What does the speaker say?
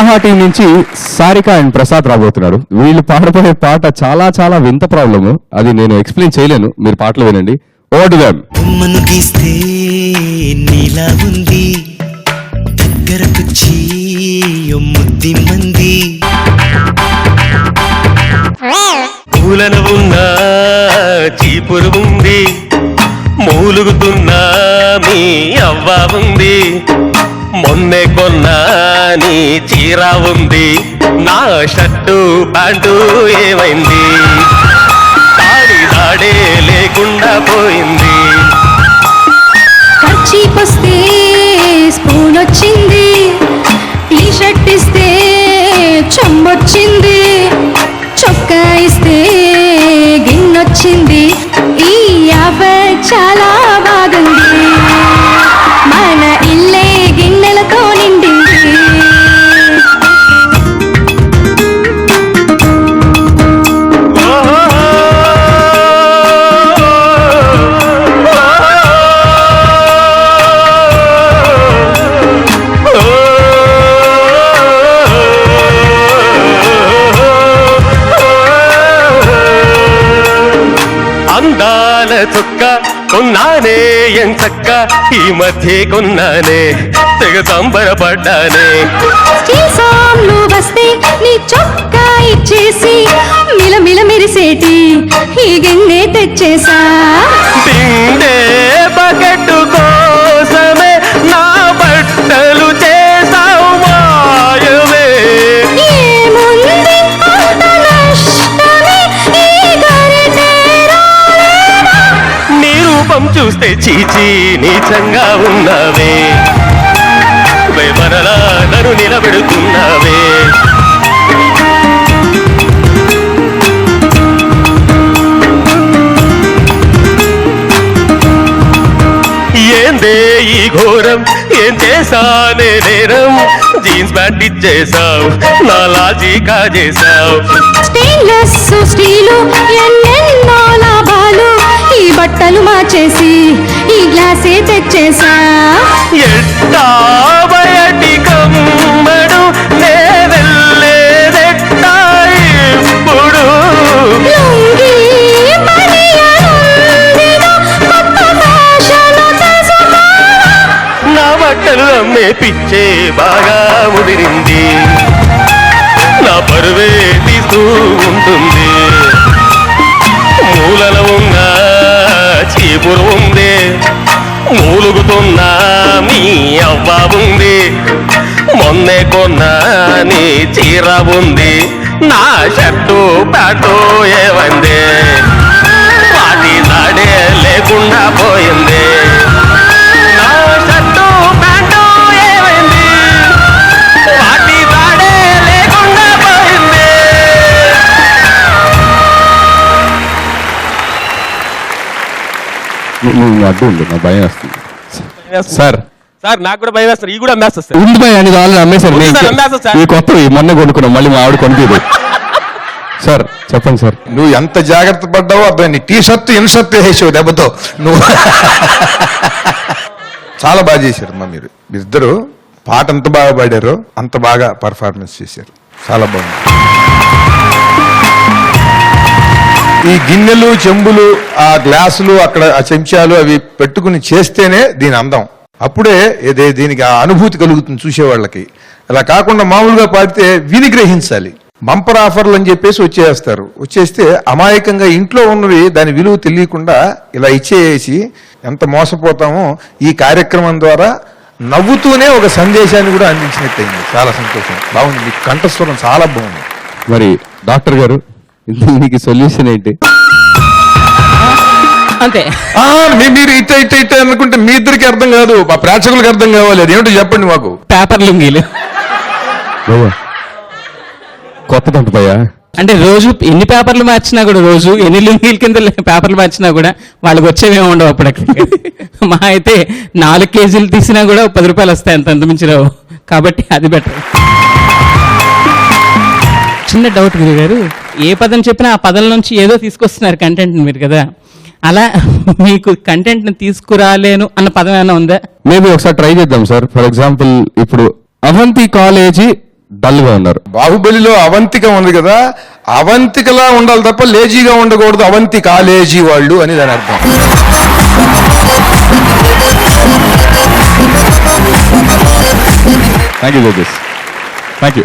ఆహా టీం నుంచి సారిక అండ్ ప్రసాద్ రాబోతున్నారు. వీళ్ళు పాడబోయే పాట చాలా చాలా వింత ప్రాబ్లము. అది నేను ఎక్స్ప్లెయిన్ చేయలేను, మీరు పాటలు వినండి. Over to them. బొమ్మను గీస్తే నీలా ఉంది, దగ్గరకొచ్చి ముద్ది మంది పూలను ఉన్న చీపురు ఉంది, మూలుగుతున్నా మీ అవ్వ ఉంది, మొన్నే కొన్నా నీ చీర ఉంది, నా షర్టు ప్యాంటు ఏమైంది, దాడి దాడే లేకుండా పోయింది. కర్చీఫ్ వస్తే స్పూన్ వచ్చింది, టీ షర్ట్ ఇస్తే చెంబొచ్చింది, చొక్కా ఇస్తే గిన్నొచ్చింది. ఈ ఆఫర్ చాలా బాగుంది, మన ఇల్లే గిన్నెలతో నిండింది. అందాల చుక్క కొన్నానే ఎంచక్క, ఈ మధ్య కొన్నానే తెగ సంబరపడ్డానే. స్టీల్ సాంగ్లు వస్తే నీ చొక్కా ఇచ్చేసి మిలమిల మెరిసేటి ఈ గిన్నె తెచ్చేసా. తిండే బకెట్టు కోసమే నా బట్టలు చేసావు మాయమే. ఏముంది అంత నష్టమే, ఈ గరిటె రాలేదా? నీ రూపం చూస్తే చీచి నీచంగా ఉన్నావే, మరలా నన్ను నిలబెడుతున్నావే. ఏందే ఈ ఘోరం, ఏం చేశానే నేరం, జీన్స్ ప్యాంట్ ఇచ్చేసావు, నా లాజీ కాజేసావు. స్టెయిన్లెస్ స్టీలు ఎన్నెన్నో లాభాలు, ఈ బట్టలు మార్చేసి ఈ గ్లాసే తెచ్చేసా. ఎట్టా బయటి కమ్మడు నే వెళ్ళేదెట్టా ఇప్పుడు. లుంగీ బనియనుందిగా, కొత్త ఫ్యాషను తెలుసుకోవా? నా బట్టలు అమ్మే పిచ్చే బాగా ముదిరింది, నా పరువే తీస్తూ ఉంటుంది. మూలన ఉన్న చీపురు ఉంది, మూలుగుతున్నా మీ అవ్వ ఉంది, మొన్నే కొన్నా నీ చీర ఉంది, నా షర్టు ప్యాంటు ఏమంది, వాటి దాడే లేకుండా పోయింది. నా షర్టు ప్యాంటు ఏమైంది, వాటి దాడే లేకుండా పోయింది. అడ్డు ఉంది, నా భయం వస్తుంది సార్. సార్ నాకు కూడా భయం వేస్తారు, ఈ కూడా అమ్మేస్తారు. ఉంది భయం అని ఆల్రెడీ అమ్మేశారు. ఉంది సార్, అమ్మేస్తా సార్. ఈ కొత్తవి మొన్న కొనుక్కున్నాం, మళ్ళీ మా ఆవిడ కొనిపించదు. సార్ చెప్పండి సార్. నువ్వు ఎంత జాగ్రత్త పడ్డావో అర్థం. నీ టీ షర్ట్ ఇన్షర్ట్ వేసావు దెబ్బతో నువ్వు. చాలా బాగా చేశారు అమ్మా మీరు. మీరిద్దరు పాట ఎంత బాగా పాడారో అంత బాగా పర్ఫార్మెన్స్ చేశారు, చాలా బాగుంది. ఈ గిన్నెలు చెంబులు ఆ గ్లాసులు అక్కడ ఆ చెంచాలు అవి పెట్టుకుని చేస్తేనే దీని అందం. అప్పుడే దీనికి ఆ అనుభూతి కలుగుతుంది చూసేవాళ్ళకి. అలా కాకుండా మామూలుగా పాడితే విని గ్రహించాలి. బంపర్ ఆఫర్లు అని చెప్పేసి వచ్చేస్తే అమాయకంగా ఇంట్లో ఉన్నవి దాని విలువ తెలియకుండా ఇలా ఇచ్చేసి ఎంత మోసపోతామో. ఈ కార్యక్రమం ద్వారా నవ్వుతూనే ఒక సందేశాన్ని కూడా అందించినట్టయింది. చాలా సంతోషం, బాగుంది. మీ కంఠస్వరం చాలా బాగుంది. మరి డాక్టర్ గారు, దీనికి సొల్యూషన్ ఏంటి? అంతే. మీరు ఇట్ట అనుకుంటే మీ ఇద్దరికి అర్థం కాదు, మా ప్రేక్షకులకు అర్థం కావాలి. అదేమిటో చెప్పండి మాకు. పేపర్ లుంగీలు భయ్యా కొత్తదంట భయ్యా. అంటే రోజు ఎన్ని పేపర్లు మార్చినా కూడా, రోజు ఎన్ని లుంగీల కింద పేపర్లు మార్చినా కూడా వాళ్ళకి వచ్చేవేమి ఉండవు. అప్పుడు మా అయితే 4 కేజీలు తీసినా కూడా 10 రూపాయలు వస్తాయి, అంత మించి రావు. కాబట్టి అది బెటర్. చిన్న డౌట్ గురి గారు, ఏ పదం చెప్పినా ఆ పదం నుంచి ఏదో తీసుకొస్తున్నారు కంటెంట్ మీరు కదా, అలా మీకు కంటెంట్ ని తీసుకురాలేను అన్న పదం ఏమైనా ఉందా? మేబీ ఒకసారి ట్రై చేద్దాం సార్. ఫర్ ఎగ్జాంపుల్ ఇప్పుడు అవంతి కాలేజీ డల్ గా ఉన్నారు. బాహుబలిలో అవంతిక ఉంది కదా, అవంతికలా ఉండాలి తప్ప లేజీగా ఉండకూడదు. అవంతి కాలేజీ వాళ్ళు అని దాని అర్థం. Thank you judges. Thank you.